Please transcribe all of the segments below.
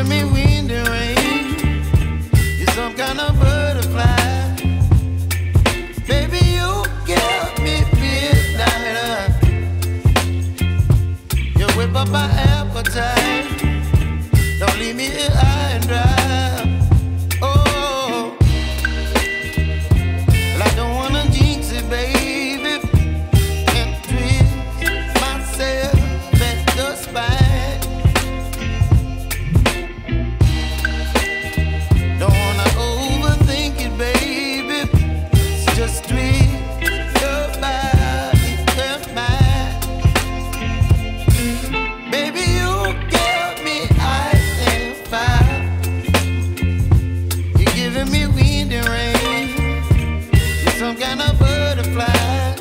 giving me wind and rain. You're some kind of butterfly. Baby, you give me midnight. You whip up my appetite. Don't leave me here high and dry. Oh, well, I don't wanna jinx it, baby. Can't twist myself at the spine. Don't wanna overthink it, baby. It's just twist your body and mine. Baby, you give me ice and fire. You're giving me wind and rain. You're some kind of butterfly.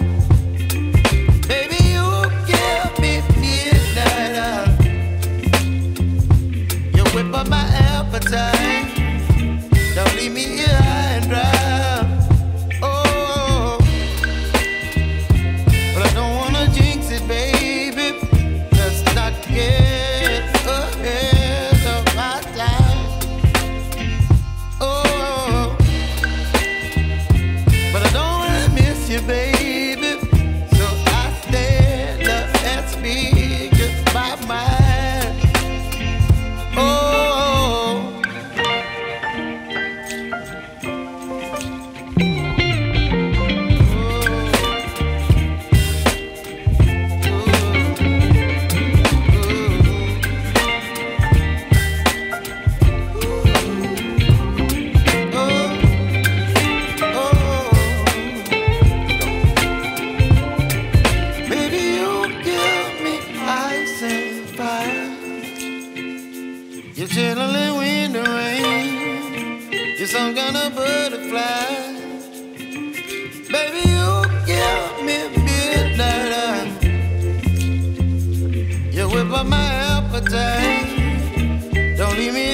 Baby, you give me midnight. You whip up my appetite. Don't leave me here high and dry. Oh, but I don't wanna jinx it, baby. Let's not get ahead of my time. Oh, but I don't wanna miss you, baby. So I stand up and speak just my mind. Oh. You're chilling wind and rain. You're some kind of butterfly. Baby, you give me midnight. You whip up my appetite. Don't leave me